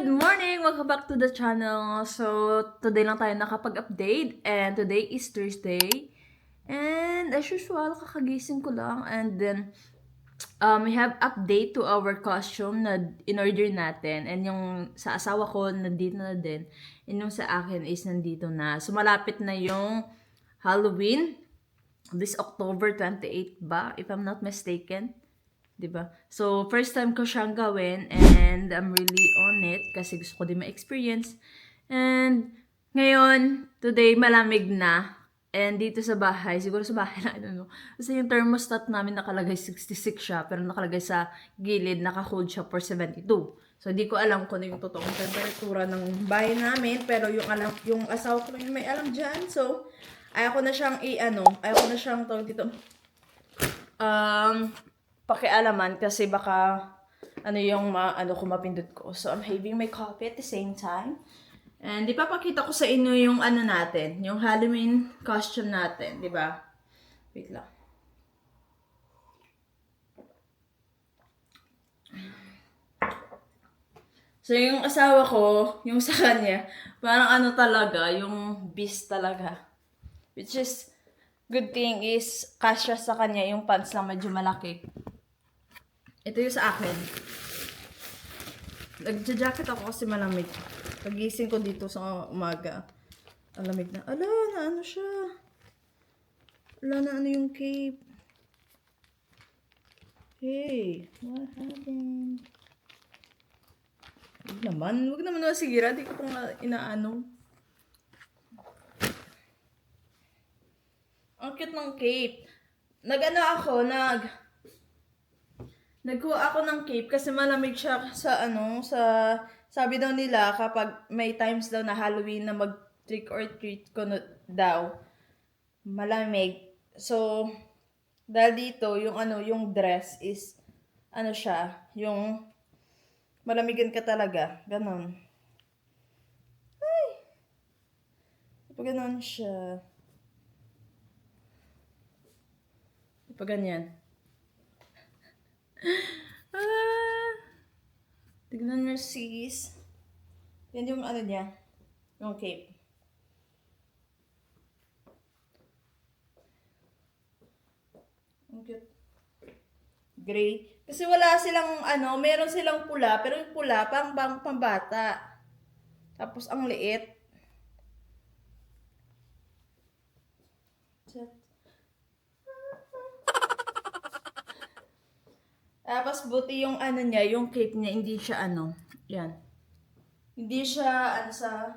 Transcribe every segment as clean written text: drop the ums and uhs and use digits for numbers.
Good morning! Welcome back to the channel. So, today lang tayo nakapag-update and today is Thursday. And as usual, kakagising ko lang and then we have update to our costume na in-order natin and yung sa asawa ko nandito na din and yung sa akin is nandito na. So, malapit na yung Halloween. This October 28 ba? If I'm not mistaken. 'Di ba? So, first time ko siyang gawin and I'm really on it kasi gusto ko din ma-experience. And ngayon, today malamig na. And dito sa bahay, siguro sa bahay na, I don't know. Kasi yung thermostat namin nakalagay 66 siya, pero nakalagay sa gilid, naka-hold siya for 72. So, di ko alam kung ano yung totoong temperatura ng bahay namin, pero yung asawa ko yung may alam dyan. So, ayaw ko na siyang tawag dito, pakialaman kasi baka kung mapindot ko. So, I'm having my coffee at the same time. And ipapakita ko sa inyo yung natin, yung Halloween costume natin, di ba? Wait lang. So, yung asawa ko, yung sa kanya, parang talaga, yung beast talaga. Which is, good thing is, kasya sa kanya yung pants lang medyo malaki. Ito yung sa akin. Nagja-jacket ako kasi malamig. Pagising ko dito sa umaga. Malamig na. Ala, na ano siya. Ala, na ano yung cape. Hey, what happened? Huwag naman masigira. Di ko pong inaano. Ang cute ng cape. Nagkuha ako ng cape kasi malamig siya sa sabi daw nila kapag may times daw na Halloween na mag trick or treat ko daw, malamig. So, dahil dito, yung dress is, siya, yung malamigan ka talaga. Ganon. Ay! Pag ganon siya. Pag ganyan. Tignan nyo sis. Yan yung niya. Yung cape. Ang cute. Gray. Kasi wala silang meron silang pula, pero yung pula pambata. Tapos ang liit. Tapos buti yung niya, yung cape niya, hindi siya yan. Hindi siya sa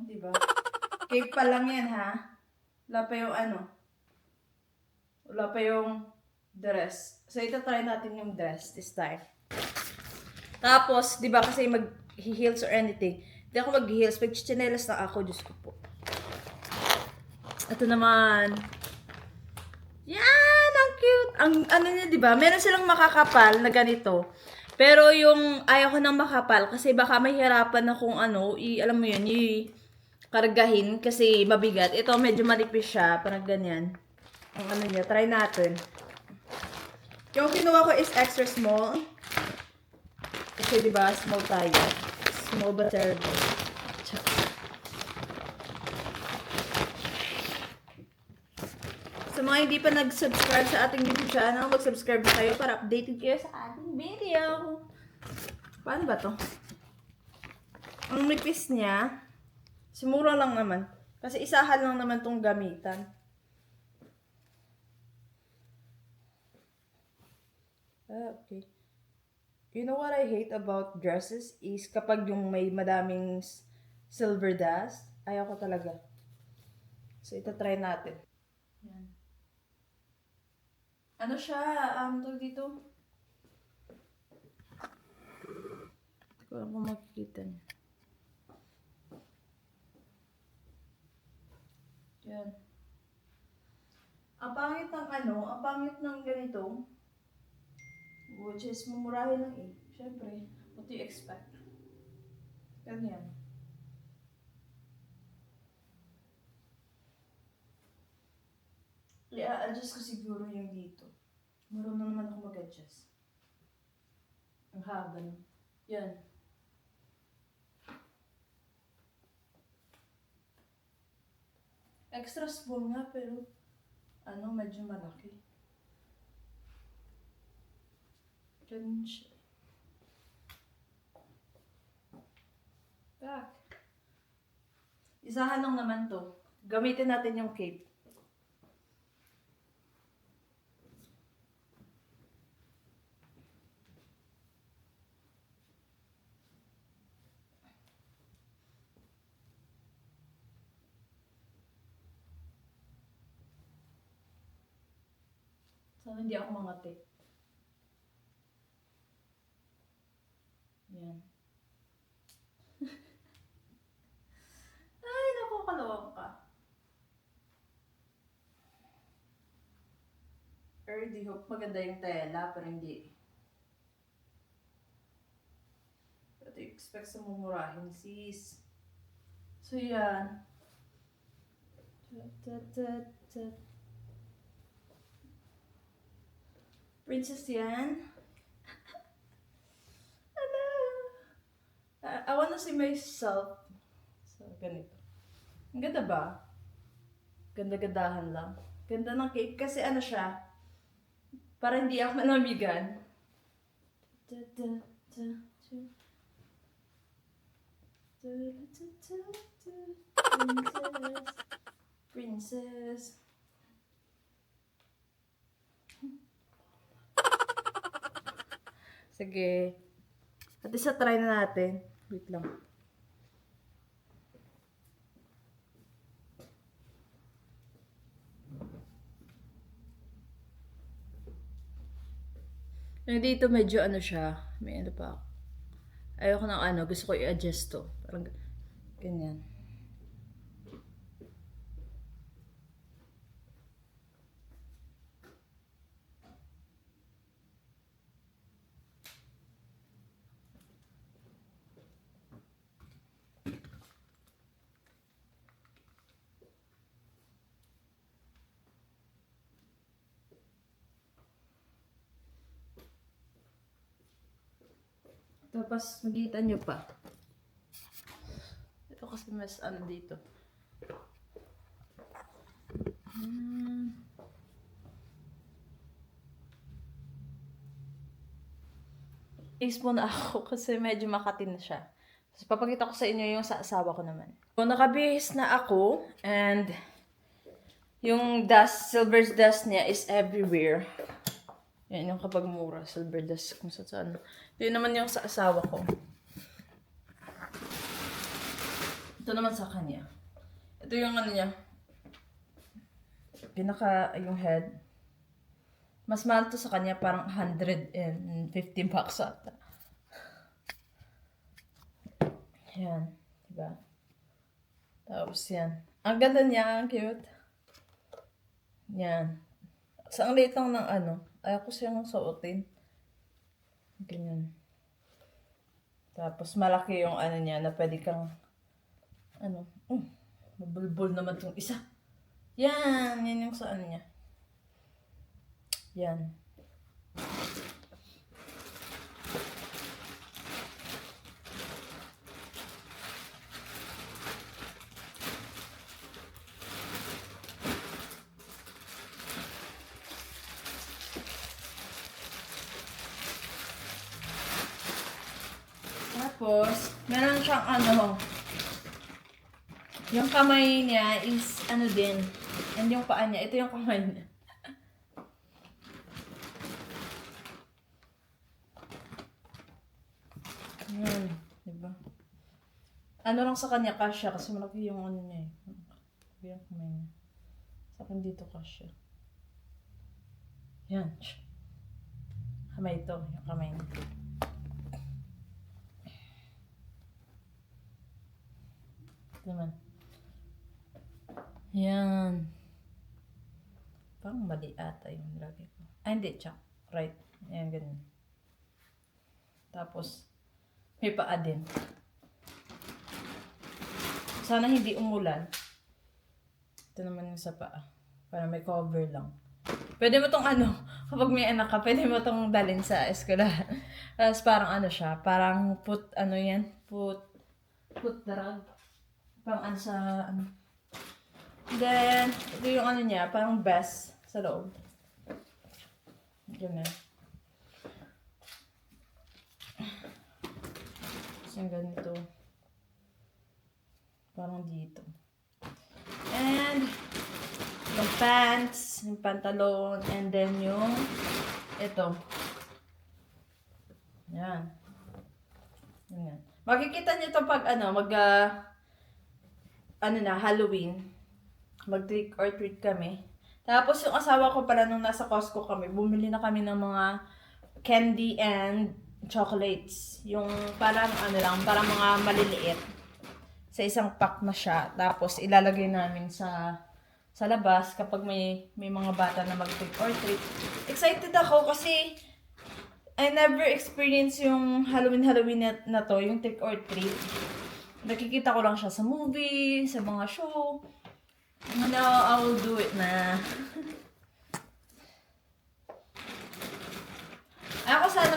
di ba? Cape pa lang yan ha. Wala pa yung Wala pa yung dress. So ito try natin yung dress this time. Tapos, di ba kasi mag-heels or anything. Hindi ako mag-heels. Pag-chinelas na ako, Diyos ko po. Ito naman. Yan! Ang cute! Ang niya, di ba? Meron silang makakapal na ganito. Pero yung ayaw ko ng makapal kasi baka mahirapan akong alam mo yun, kargahin kasi mabigat. Ito medyo manipis siya, parang ganyan. Ang niya, try natin. Yung kinuha ko is extra small. Kasi diba, small tayo. Small but terrible. Sa mga hindi pa nag-subscribe sa ating YouTube channel, mag-subscribe kayo para updated kayo sa ating video. Paano ba to? Ang nipis niya, simura lang naman. Kasi isahan lang naman tong gamitan. Okay. You know what I hate about dresses is kapag yung may madaming silver dust, ayaw ko talaga. So, ito try natin. Yan. Ano siya? Tawag dito? Hindi ko alam kung makikita niya. Yan. Ang pangit ng ganito. Which is, mumurahin lang eh. Siyempre, what do you expect? Ganyan. I-adjust ko siguro yung dito. Marunong naman ako mag-adjust. Ang haba no? Yan. Extra small nga pero medyo malaki. Ganun siya. Back. Isahan lang naman to. Gamitin natin yung cape. Sana hindi ako mangati. Yan. Ay, nakukalawang ka. Already hope maganda yung tela, pero hindi. But I expect sa mumurahin, sis. So, yan. Princess yan. Hello. I wanna see myself. So, ganito. Ang ganda ba? Ganda-gandahan lang. Ganda ng cake kasi siya. Para hindi ako malamigan. Princess. Sige. At isa try na natin. Wait lang. Yung dito medyo siya. May pa. Ayoko ng gusto ko i-adjust to. Parang ganyan. Tapos, makita nyo pa. Ito kasi mas dito. Is muna ako kasi medyo makati na siya. Tapos, papakita ko sa inyo yung sa asawa ko naman. So, nakabihis na ako and yung silver dust niya is everywhere. Yan yung kapag mura, silver dust kung saan. Yun naman yung sa asawa ko. Ito naman sa kanya. Ito yung niya. Yung head. Mas mahal to sa kanya, parang 150 bucks ata. Yan. Diba? Tapos yan. Ang ganda niya, ang cute. Yan. Sa ang liit lang ng ayaw ko siyang suotin. Ganyan. Tapos malaki yung niya na pwede kang mabulbul naman tong isa. Yan yung sa niya. Yan. Tapos, meron siyang yung kamay niya is din. And yung paa niya, ito yung kamay niya. Yan, diba? Lang sa kanya, kasya, kasi malaki yung niya eh. Malaki yung kamay niya. Sa akin dito kasya. Yan. Kamay ito, yung kamay niya. Naman. Yan. Parang mali ata yung nilagay ko. Ay, hindi. Check. Right. Ayan, ganun. Tapos, may paa din. Sana hindi umulan. Ito naman yung sa paa. Para may cover lang. Pwede mo tong ano, kapag may anak ka, pwede mo tong dalhin sa eskwelahan. Tapos parang ano siya, parang ano yan, put drug. Parang ano sa, ano. Then, ito yung ano niya, parang best sa loob. Ganyan. Kasi ganito. Parang dito. And, yung pants, yung pantalon, and then yung, ito. Yan. Yan. Makikita niyo to pag ano, ano na, Halloween. Mag-trick or treat kami. Tapos yung asawa ko pala nung nasa Costco kami, bumili na kami ng mga candy and chocolates. Yung parang ano lang, parang mga maliliit. Sa isang pack na siya. Tapos ilalagay namin sa labas kapag may mga bata na mag-trick or treat. Excited ako kasi I never experienced yung Halloween na to, yung trick or treat. Nakikita ko lang siya sa movie, sa mga show. Now, I will do it na. Ako sana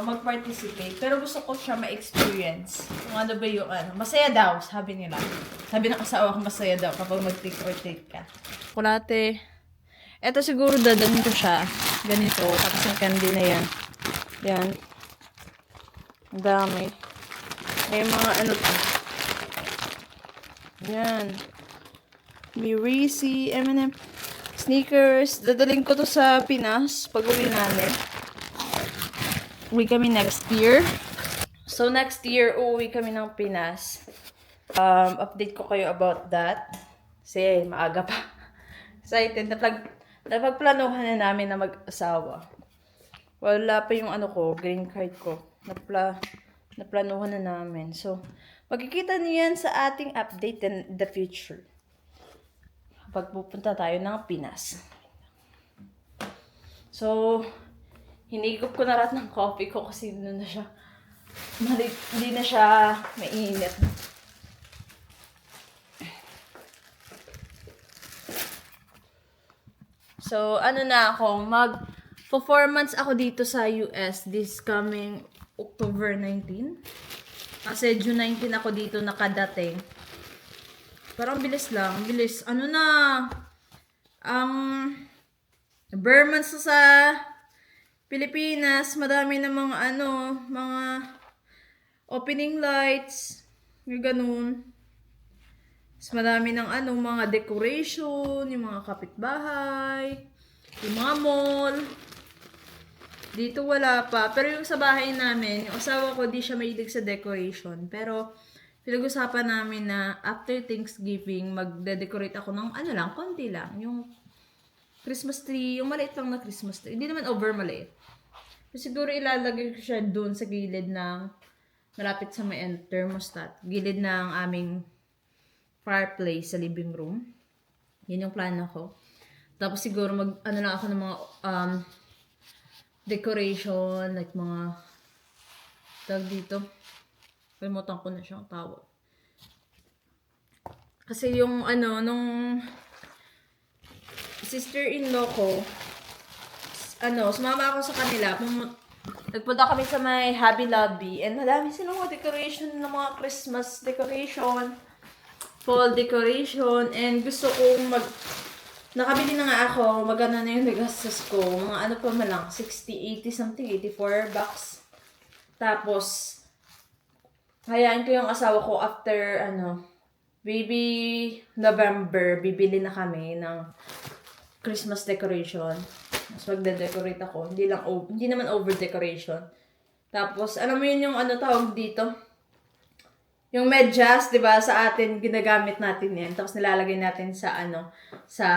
mag-participate, pero gusto ko siya ma-experience. Kung ano ba yung masaya daw, sabi nila. Sabi ng asawa ko, masaya daw kapag mag-trick or treat ka. Chocolate. Ito siguro dadalhin ko siya. Ganito, tapos yung candy na yan. Yan. Ang dami. May mga ano to. Yan. May Reese's, M&M, Snickers. Dadalhin ko to sa Pinas pag uwi namin. Uwi kami next year. So, next year, uuwi kami ng Pinas. Update ko kayo about that. Kasi, maaga pa. Excited. Napagplanuhan na namin na mag-asawa. Wala pa yung green card ko. Naplanuhan na namin. So, magkikita niyo yan sa ating update in the future. Pag pupunta tayo ng Pinas. So, hinigop ko na lahat ng coffee ko kasi hindi na siya mainit. So, ano na ako, 4 months ako dito sa US this coming October 19. Kasi June 19 ako dito nakadating. Parang bilis lang, bilis. Ano na, bare months sa Pilipinas, madami na mga opening lights, yung ganun. Mas madami ng mga decoration, yung mga kapitbahay, yung mga mall. Dito wala pa. Pero yung sa bahay namin, yung asawa ko di siya mahilig sa decoration. Pero pinag-usapan namin na after Thanksgiving, magde-decorate ako ng konti lang. Yung Christmas tree, yung maliit lang na Christmas tree. Hindi naman over maliit. Siguro ilalagay ko siya doon sa gilid ng, malapit sa may thermostat, gilid ng aming fireplace sa living room. Yun yung plano ko. Tapos siguro lang ako ng mga decoration, like mga tawag dito. Kalimutan ko na siyang tawag. Kasi yung nung sister-in-law ko, sumama ako sa kanila. Nagpunta kami sa may Hobby Lobby. And madami silang mga decoration ng mga Christmas decoration, fall decoration. And gusto kong nakabili na nga ako. Magkano na yung nagastos ko. Mga pa malang, 60, 80 something, 84 bucks. Tapos, hayaan ko yung asawa ko after, November, bibili na kami ng Christmas decoration. Mas magde-decorate ako. Hindi naman over decoration. Tapos, alam mo yun yung tawag dito? Yung medyas, 'di ba? Sa atin ginagamit natin 'yan. Tapos nilalagay natin sa sa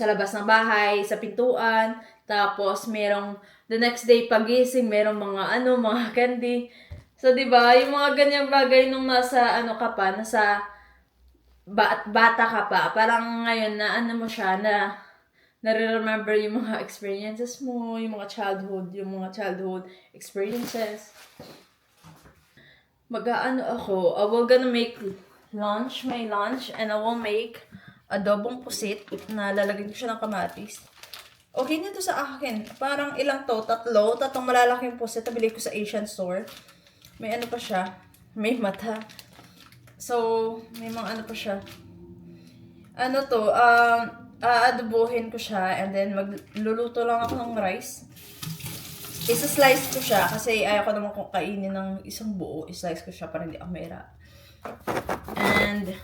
labas ng bahay, sa pintuan. Tapos the next day pagising, merong mga candy. So 'di ba? Yung mga ganyang bagay nung nasa nasa bata ka pa. Parang ngayon na mo siya na nare-remember yung mga experiences mo, yung mga childhood experiences. I will gonna make my lunch, and I will make adobong pusit na lalagyan ko siya ng kamatis. Okay nito sa akin. Parang ilang to? Tatlong malalaking pusit. Nabili ko sa Asian store. May ano pa siya. May mata. So, may mga ano pa siya. Ano to? Aadobohin ko siya. And then, magluluto lang ako ng rice. Isa-slice ko siya. Kasi ayaw ko naman kung kainin ng isang buo. I-slice ko siya para hindi ako mahirap. And,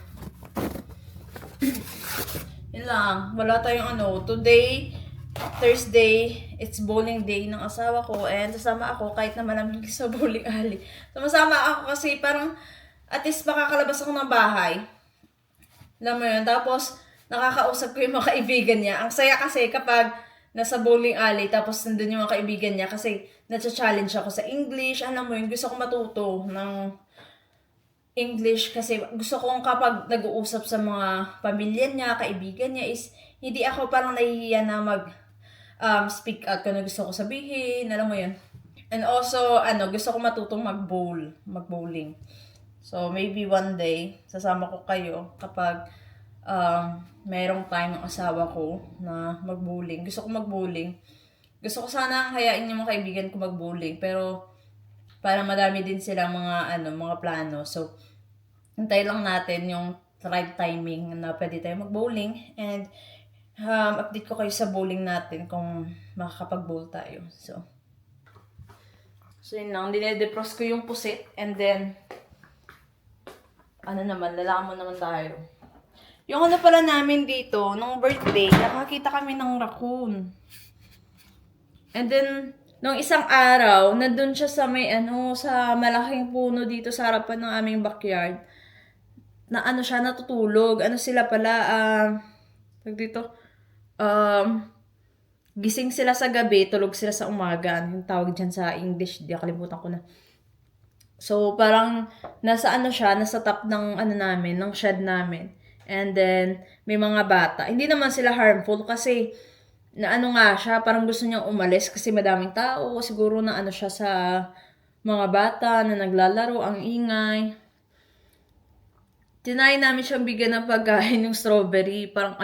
yun lang. Wala tayong ano. Today, Thursday, it's bowling day ng asawa ko. And sasama ako kahit na malamig sa bowling alley. Sumasama ako kasi parang at least makakalabas ako ng bahay. Alam mo yun. Tapos, nakakausap ko yung mga kaibigan niya. Ang saya kasi kapag nasa bowling alley, tapos nandun yung mga kaibigan niya kasi nasa-challenge ako sa English. Alam mo yun, gusto ko matuto ng English kasi gusto kong kapag nag-uusap sa mga pamilya niya, kaibigan niya is hindi ako parang nahihiya na speak out kung ano gusto ko sabihin, alam mo yun. And also, gusto ko matutong mag-bowling. So, maybe one day, sasama ko kayo kapag mayroong time ng asawa ko na mag-bowling. Gusto ko mag-bowling. Gusto ko sana hayain yung mga kaibigan ko mag-bowling, pero para madami din silang mga plano. So, hintay lang natin yung right timing na pwede tayo mag-bowling. And, update ko kayo sa bowling natin kung makakapag-bowl tayo. So yun lang. Dinedefrost ko yung pusit. And then, lalaman naman tayo. Yung pala namin dito, nung birthday, nakakita kami ng raccoon. And then, nung isang araw, nandun siya sa sa malaking puno dito sa harapan ng aming backyard. Na siya natutulog. Sila pala, gising sila sa gabi, tulog sila sa umaga. Yung tawag dyan sa English, kalimutan ko na. So, parang, nasa top ng namin, ng shed namin. And then, may mga bata. Hindi naman sila harmful kasi, nga siya, parang gusto niyang umalis kasi madaming tao. Siguro na siya sa mga bata na naglalaro, ang ingay. Tinay namin siyang bigyan ng pagkain ng strawberry. Parang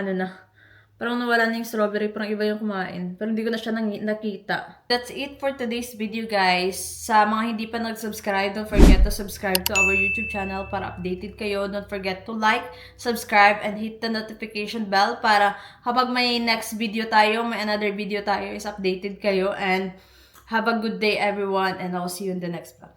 parang nawala na yung strawberry. Parang iba yung kumain. Pero hindi ko na siya nakita. That's it for today's video, guys. Sa mga hindi pa nag-subscribe, don't forget to subscribe to our YouTube channel para updated kayo. Don't forget to like, subscribe, and hit the notification bell para kapag may next video tayo, may another video tayo, is updated kayo. And have a good day, everyone. And I'll see you in the next vlog.